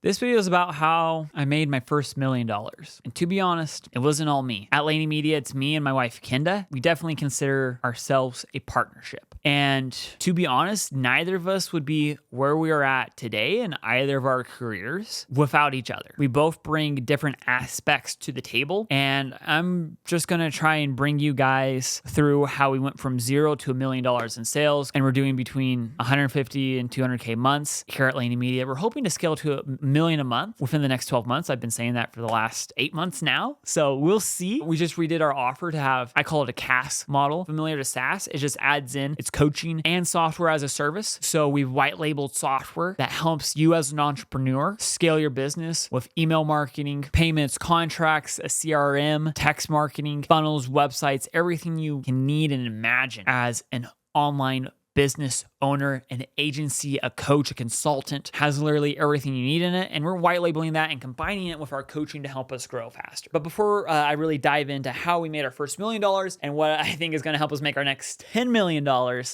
This video is about how I made my first $1 million. And to be honest, it wasn't all me. At Laney Media, it's me and my wife, Kenda. We definitely consider ourselves a partnership. And to be honest, neither of us would be where we are at today in either of our careers without each other. We both bring different aspects to the table. And I'm just going to try and bring you guys through how we went from zero to $1 million in sales. And we're doing between 150 and 200K months here at Laney Media. We're hoping to scale to $1 million a month within the next 12 months. I've been saying that for the last 8 months now. So we'll see. We just redid our offer to have, I call it a CaaS model. Familiar to SaaS, it just adds in its coaching and software as a service. So we've white labeled software that helps you as an entrepreneur scale your business with email marketing, payments, contracts, a CRM, text marketing, funnels, websites, everything you can need and imagine as an online business owner, an agency, a coach, a consultant, has literally everything you need in it. And we're white labeling that and combining it with our coaching to help us grow faster. But before I really dive into how we made our first $1 million and what I think is going to help us make our next $10 million,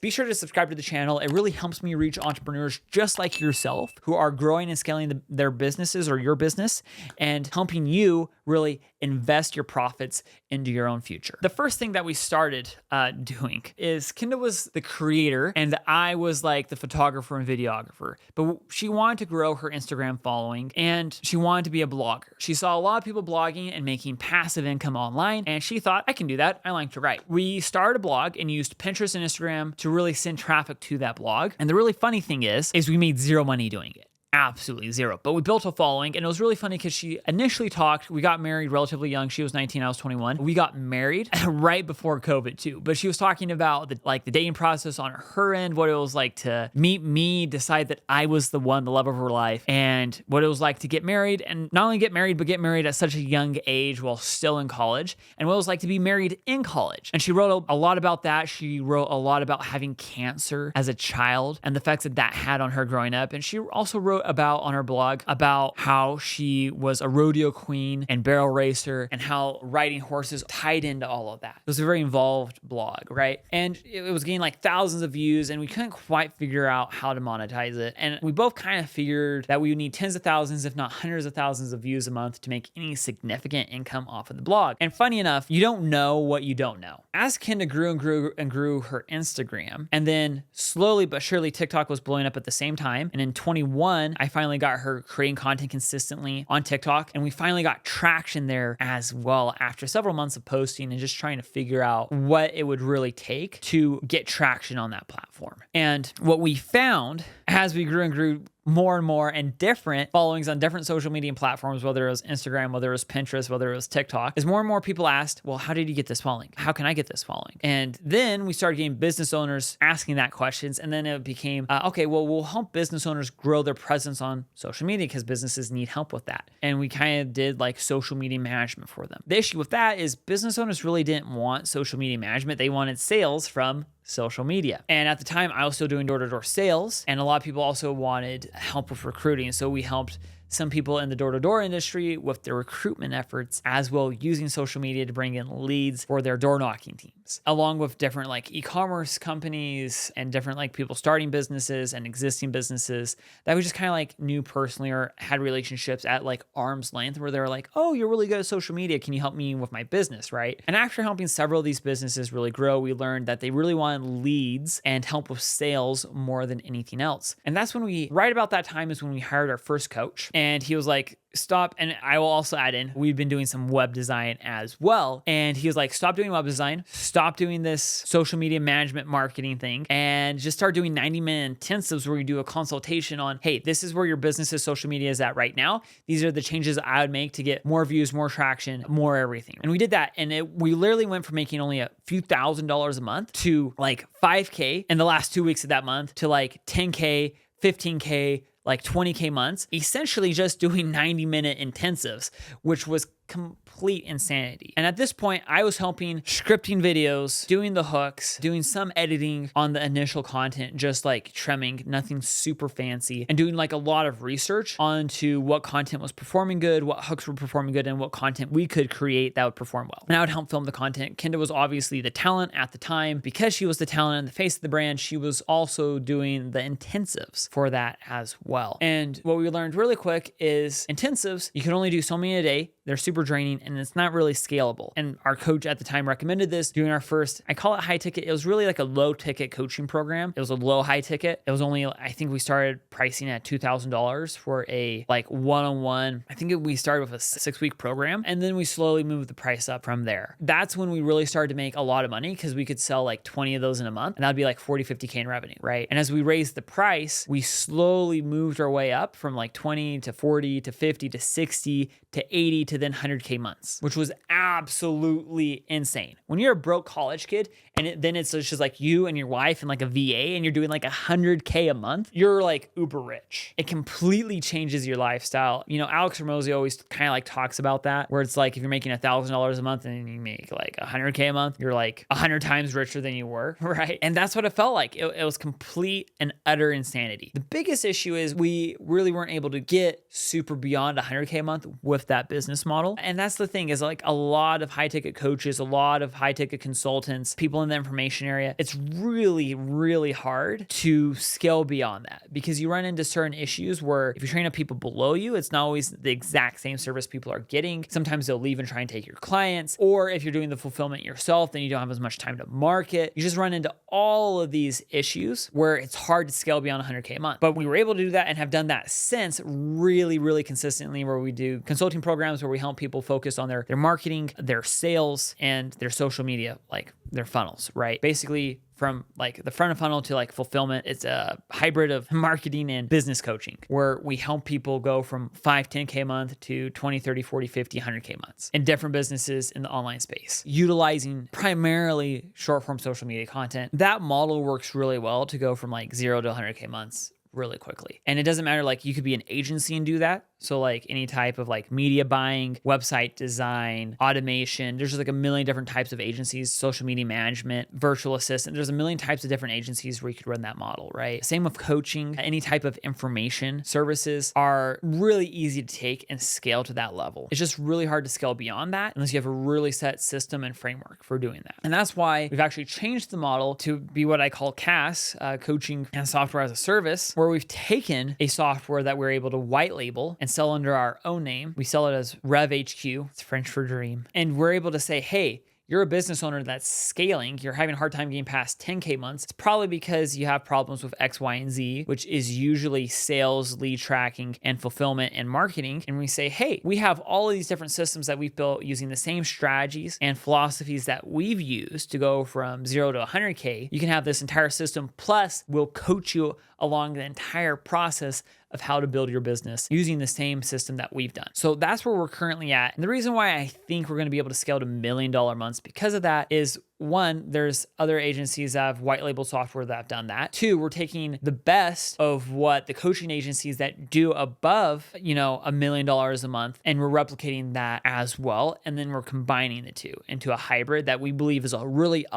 be sure to subscribe to the channel. It really helps me reach entrepreneurs just like yourself who are growing and scaling their businesses or your business and helping you really invest your profits into your own future. The first thing that we started doing is Kenda was the creator and I was like the photographer and videographer, but she wanted to grow her Instagram following and she wanted to be a blogger. She saw a lot of people blogging and making passive income online and she thought, I can do that. I like to write. We started a blog and used Pinterest and Instagram to really send traffic to that blog. And the really funny thing is we made zero money doing it. Absolutely zero. But we built a following and it was really funny because she initially talked, we got married relatively young. She was 19, I was 21. We got married right before COVID too. But she was talking about the dating process on her end, what it was like to meet me, decide that I was the love of her life, and what it was like to get married, and not only get married, but get married at such a young age while still in college, and what it was like to be married in college. And she wrote a lot about that. She wrote a lot about having cancer as a child and the effects that that had on her growing up. And she also wrote about on her blog about how she was a rodeo queen and barrel racer and how riding horses tied into all of that. It was a very involved blog, right? And it was getting like thousands of views and we couldn't quite figure out how to monetize it. And we both kind of figured that we would need tens of thousands, if not hundreds of thousands of views a month to make any significant income off of the blog. And funny enough, you don't know what you don't know. As Kenda grew and grew and grew her Instagram, and then slowly but surely TikTok was blowing up at the same time. And in 21, I finally got her creating content consistently on TikTok, and we finally got traction there as well after several months of posting and just trying to figure out what it would really take to get traction on that platform. And what we found as we grew and grew more and more and different followings on different social media platforms, whether it was Instagram, whether it was Pinterest, whether it was TikTok, is more and more people asked, well, how did you get this following? How can I get this following? And then we started getting business owners asking that questions. And then it became, okay, well, we'll help business owners grow their presence on social media because businesses need help with that. And we kind of did like social media management for them. The issue with that is business owners really didn't want social media management. They wanted sales from social media. And at the time, I was still doing door-to-door sales, and a lot of people also wanted help with recruiting. So we helped some people in the door-to-door industry with their recruitment efforts, as well using social media to bring in leads for their door knocking teams, along with different like e-commerce companies and different like people starting businesses and existing businesses that we just kind of like knew personally or had relationships at like arm's length where they were like, oh, you're really good at social media. Can you help me with my business, right? And after helping several of these businesses really grow, we learned that they really wanted leads and help with sales more than anything else. And that's when right about that time is when we hired our first coach. And he was like, stop. And I will also add in, we've been doing some web design as well. And he was like, stop doing web design, stop doing this social media management marketing thing, and just start doing 90-minute intensives where you do a consultation on, hey, this is where your business's social media is at right now. These are the changes I would make to get more views, more traction, more everything. And we did that. And we literally went from making only a few $1,000s a month to like $5K in the last 2 weeks of that month to like $10K, $15K, like $20K months, essentially just doing 90-minute intensives, which was complete insanity. And at this point, I was helping scripting videos, doing the hooks, doing some editing on the initial content, just like trimming, nothing super fancy, and doing like a lot of research onto what content was performing good, what hooks were performing good, and what content we could create that would perform well. And I would help film the content. Kinda was obviously the talent at the time. Because she was the talent and the face of the brand, she was also doing the intensives for that as well. And what we learned really quick is intensives, you can only do so many a day. They're super draining and it's not really scalable. And our coach at the time recommended this doing our first, I call it high ticket. It was really like a low ticket coaching program. It was a low high ticket. It was only, I think we started pricing at $2,000 for a like one-on-one. I think we started with a 6-week program and then we slowly moved the price up from there. That's when we really started to make a lot of money because we could sell like 20 of those in a month and that'd be like 40, 50K in revenue, right? And as we raised the price, we slowly moved our way up from like 20 to 40 to 50 to 60 to 80 to then 100K months, which was absolutely insane. When you're a broke college kid and then it's just like you and your wife and like a VA and you're doing like 100K a month, you're like uber rich. It completely changes your lifestyle. You know, Alex Hormozi always kind of like talks about that, where it's like if you're making $1,000 a month and you make like 100K a month, you're like 100 times richer than you were, right? And that's what it felt like. It was complete and utter insanity. The biggest issue is we really weren't able to get super beyond 100K a month with that business model. And that's the thing is like a lot of high ticket coaches, a lot of high ticket consultants, people in the information area, it's really, really hard to scale beyond that because you run into certain issues where if you train up people below you, it's not always the exact same service people are getting. Sometimes they'll leave and try and take your clients. Or if you're doing the fulfillment yourself, then you don't have as much time to market. You just run into all of these issues where it's hard to scale beyond 100K a month. But we were able to do that and have done that since really, really consistently, where we do consulting programs where we help people focus on their marketing, their sales, and their social media, like their funnels, right? Basically, from like the front of funnel to like fulfillment, it's a hybrid of marketing and business coaching where we help people go from 5, 10K a month to 20, 30, 40, 50, 100K months in different businesses in the online space, utilizing primarily short form social media content. That model works really well to go from like 0 to 100K months really quickly. And it doesn't matter, like you could be an agency and do that. So like any type of like media buying, website design, automation, there's just like a million different types of agencies, social media management, virtual assistant. There's a million types of different agencies where you could run that model, right? Same with coaching. Any type of information services are really easy to take and scale to that level. It's just really hard to scale beyond that unless you have a really set system and framework for doing that. And that's why we've actually changed the model to be what I call CaaS, coaching and software as a service, where we've taken a software that we're able to white label and sell under our own name. We sell it as RevHQ. It's French for dream. And we're able to say, hey, you're a business owner that's scaling, you're having a hard time getting past 10K months. It's probably because you have problems with X, Y, and Z, which is usually sales, lead tracking, and fulfillment and marketing. And we say, hey, we have all of these different systems that we've built using the same strategies and philosophies that we've used to go from 0 to 100K. You can have this entire system, plus we'll coach you along the entire process of how to build your business using the same system that we've done. So that's where we're currently at. And the reason why I think we're going to be able to scale to $1 million months because of that is, one, there's other agencies that have white label software that have done that. 2, we're taking the best of what the coaching agencies that do above, $1 million a month, and we're replicating that as well. And then we're combining the two into a hybrid that we believe is a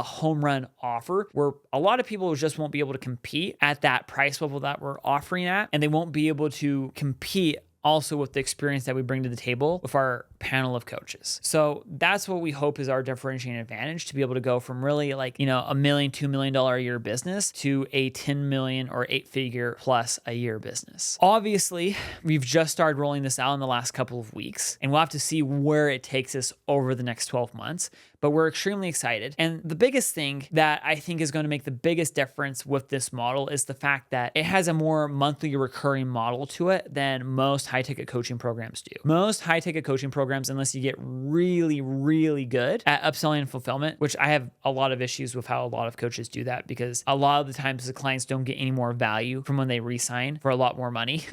home run offer where a lot of people just won't be able to compete at that price level that we're offering at. And they won't be able to compete also with the experience that we bring to the table with our panel of coaches. So that's what we hope is our differentiating advantage, to be able to go from really like, $1 million, $2 million a year business to a 10 million or 8-figure plus a year business. Obviously, we've just started rolling this out in the last couple of weeks, and we'll have to see where it takes us over the next 12 months. But we're extremely excited. And the biggest thing that I think is going to make the biggest difference with this model is the fact that it has a more monthly recurring model to it than most high-ticket coaching programs do. Most high-ticket coaching programs, unless you get really, really good at upselling and fulfillment, which I have a lot of issues with how a lot of coaches do that, because a lot of the times the clients don't get any more value from when they re-sign for a lot more money.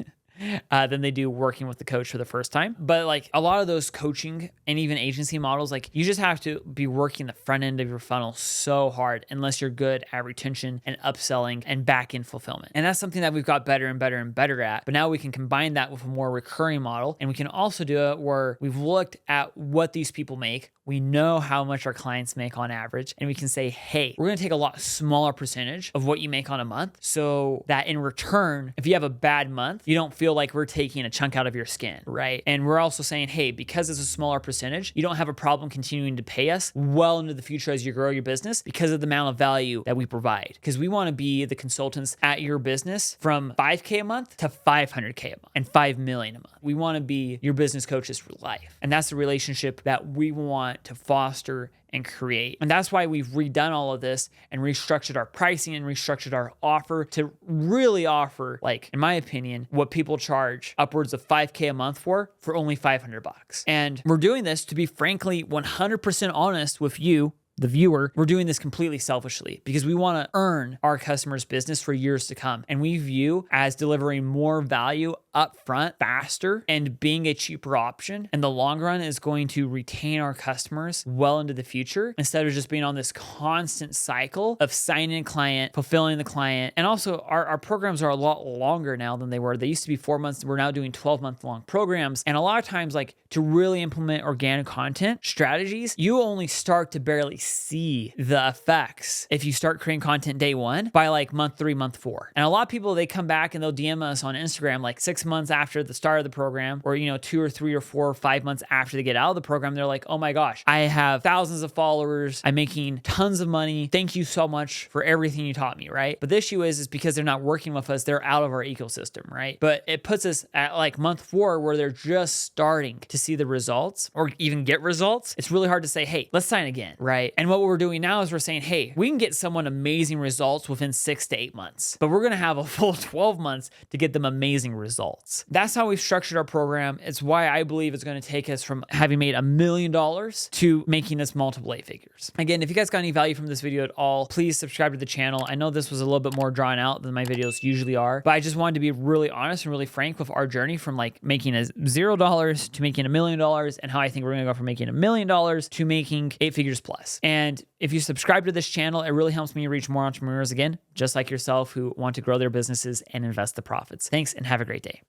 than they do working with the coach for the first time. But like a lot of those coaching and even agency models, like you just have to be working the front end of your funnel so hard unless you're good at retention and upselling and back end fulfillment. And that's something that we've got better and better and better at. But now we can combine that with a more recurring model. And we can also do it where we've looked at what these people make. We know how much our clients make on average. And we can say, hey, we're going to take a lot smaller percentage of what you make on a month so that in return, if you have a bad month, you don't feel like we're taking a chunk out of your skin, right? And we're also saying, hey, because it's a smaller percentage, you don't have a problem continuing to pay us well into the future as you grow your business because of the amount of value that we provide. Because we want to be the consultants at your business from $5K a month to $500K a month and $5 million a month. We want to be your business coaches for life. And that's the relationship that we want to foster and create. And that's why we've redone all of this and restructured our pricing and restructured our offer to really offer, like, in my opinion, what people charge upwards of $5K a month for only $500. And we're doing this to be frankly 100% honest with you, the viewer. We're doing this completely selfishly because we want to earn our customers' business for years to come. And we view as delivering more value upfront, faster, and being a cheaper option in the long run is going to retain our customers well into the future instead of just being on this constant cycle of signing a client, fulfilling the client. And also our programs are a lot longer now than they were. They used to be 4 months. We're now doing 12-month long programs. And a lot of times, like to really implement organic content strategies, you only start to barely see the effects if you start creating content day one by like month 3, month 4. And a lot of people, they come back and they'll DM us on Instagram like 6 months after the start of the program, or 2 or 3 or 4 or 5 months after they get out of the program. They're like, oh my gosh, I have thousands of followers. I'm making tons of money. Thank you so much for everything you taught me, right? But the issue is because they're not working with us, they're out of our ecosystem, right? But it puts us at like month 4 where they're just starting to see the results or even get results. It's really hard to say, hey, let's sign again, right? And what we're doing now is we're saying, hey, we can get someone amazing results within 6 to 8 months, but we're going to have a full 12 months to get them amazing results. That's how we've structured our program. It's why I believe it's going to take us from having made $1 million to making us multiple 8 figures. Again, if you guys got any value from this video at all, please subscribe to the channel. I know this was a little bit more drawn out than my videos usually are, but I just wanted to be really honest and really frank with our journey from like making $0 to making $1 million and how I think we're going to go from making $1 million to making 8 figures plus. And if you subscribe to this channel, it really helps me reach more entrepreneurs again, just like yourself, who want to grow their businesses and invest the profits. Thanks and have a great day.